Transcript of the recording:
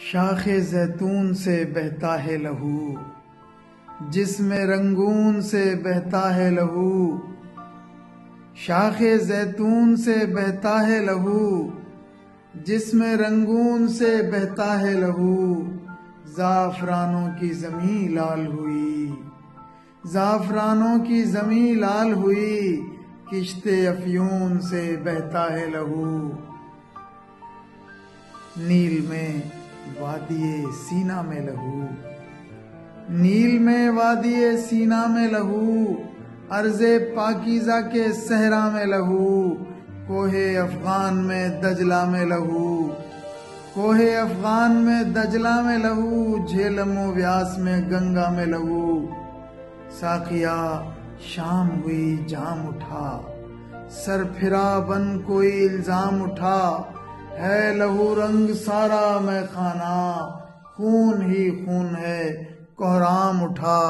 شاخ زیتون سے بہتا ہے لہو، جسم رنگون سے بہتا ہے لہو۔ شاخ زیتون سے بہتا ہے لہو، جسم رنگون سے بہتا ہے لہو۔ زعفرانوں کی زمین لال ہوئی، زعفرانوں کی زمین لال ہوئی، کشت افیون سے بہتا ہے لہو۔ نیل میں وادی سینا میں لہو، نیل میں وادی سینا میں لہو، ارض پاکیزہ کے صحرا میں لہو۔ کوہ افغان میں دجلہ میں لہو، کوہ افغان میں دجلہ میں لہو، جھیلم و ویاس میں گنگا میں لہو۔ ساقیا شام ہوئی جام اٹھا، سر پھرا بن کوئی الزام اٹھا، ہے لہو رنگ سارا میں خانہ، خون ہی خون ہے کوہرام اٹھا۔